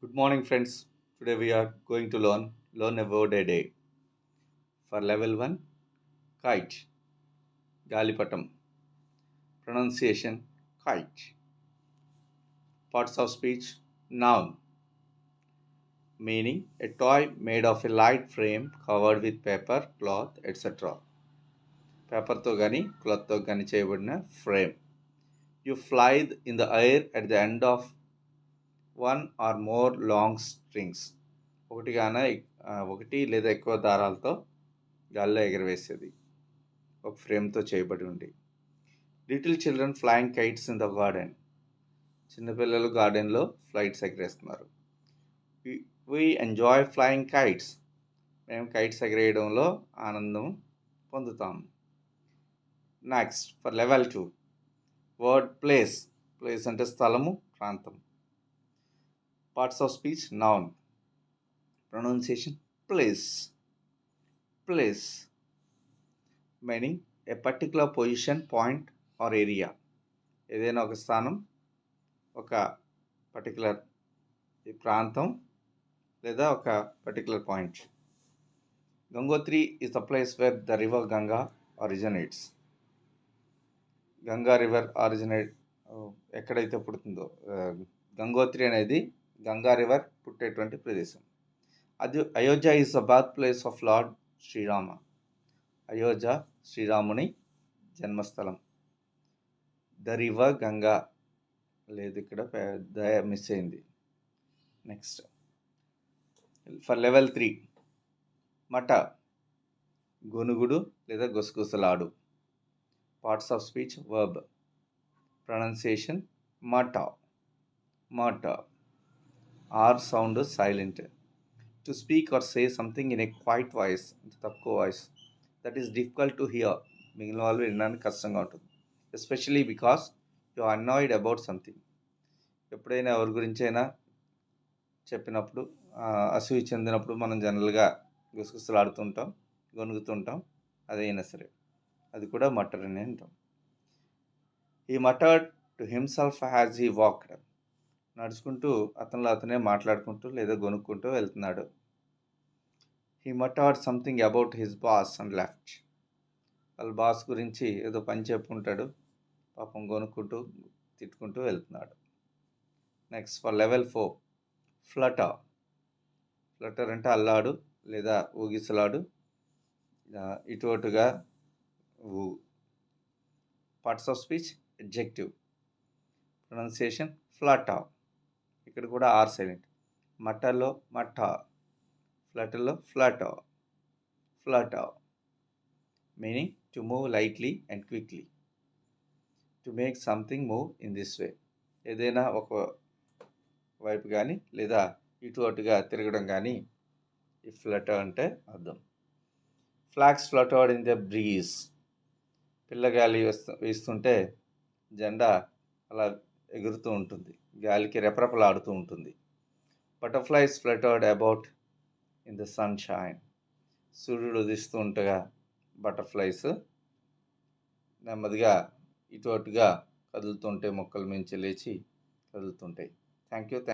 Good morning, friends. Today we are going to learn a word a day. For level 1, kite, galipatam. Pronunciation, kite. Parts of speech, noun. Meaning, a toy made of a light frame covered with paper, cloth, etc. పేపర్తో కానీ క్లాత్తో కానీ చేయబడిన frame. You fly in the air at the end of one or more long strings. ఒకటి లేదా ఎక్కువ దారాలతో గాల్లో ఎగరవేసేది, ఒక ఫ్రేమ్తో చేయబడి ఉంది. Little children flying kites in the garden. చిన్నపిల్లలు గార్డెన్లో ఫ్లైట్స్ ఎగరేస్తున్నారు. We enjoy flying kites. మేము కైట్స్ ఎగరేయడంలో ఆనందం పొందుతాం. Next for level 2, word place. Place అంటే స్థలము, ప్రాంతం. Parts of speech, noun. Pronunciation, place. Place meaning a particular position, point or area. ఏదైనా ఒక స్థానం, ఒక పర్టికులర్ ప్రాంతం లేదా ఒక particular point. Gangotri is the place where the river Ganga originates. Ganga river ఎక్కడైతే పుడుతుందో, గంగోత్రి అనేది గంగా రివర్ పుట్టేటువంటి ప్రదేశం. Ayodhya is the birth place of lord Sri Rama. Ayodhya శ్రీరాముని జన్మస్థలం. ద రివర్ గంగా లేదు, ఇక్కడ మిస్ అయింది. నెక్స్ట్ ఫర్ లెవెల్ 3, మట, గొనుగుడు లేదా గుసగుసలాడు. Parts of speech, verb. Pronunciation, mutter. Mutter. R sound silent. To speak or say something in a quiet voice, తక్కువ voice, that is difficult to hear. మిగిలిన వాళ్ళు వినడానికి కష్టంగా ఉంటుంది. Especially because you are annoyed about something. ఎప్పుడైనా ఎవరి గురించైనా చెప్పినప్పుడు, అసూయ చెందినప్పుడు మనం జనరల్గా గుసగుసలాడుతుంటాం, గొనుగుతుంటాం. అదైనా సరే అది కూడా మటర్ అని అంటాం. ఈ muttered to himself as he walked. నడుచుకుంటూ అతనిలో అతనే మాట్లాడుకుంటూ లేదా గొనుక్కుంటూ వెళ్తున్నాడు. He muttered something about his boss and left. వాళ్ళ బాస్ గురించి ఏదో పని చెప్పుకుంటాడు, పాపం గొనుక్కుంటూ తిట్టుకుంటూ వెళ్తున్నాడు. Next for level 4, flutter. Flutter అంటే అల్లాడు లేదా ఊగిసలాడు, ఇటు అటుగా ఊ. Parts of speech, adjective. Pronunciation, flutter. ఇక్కడ కూడా ఆర్ సైలెంట్. మటర్లో మట, ఫ్లటర్లో flutter. Flutter meaning to move lightly and quickly. To make something move in this way. ఏదైనా ఒక వైపు కానీ లేదా ఇటు అటుగా తిరగడం కానీ ఈ ఫ్లటర్ అంటే అర్థం. Flags fluttered in the breeze. పిల్లగాలి వేస్తుంటే జెండా అలా ఎగురుతూ ఉంటుంది, గాలికి రెపరెపలాడుతూ ఉంటుంది. Butterflies fluttered about in the sunshine. సూర్యుడు ఉదిస్తూ ఉండగా బటర్ఫ్లైస్ నెమ్మదిగా ఇటు అటుగా కదులుతుంటే, మొక్కల మించి లేచి కదులుతుంటాయి. Thank you.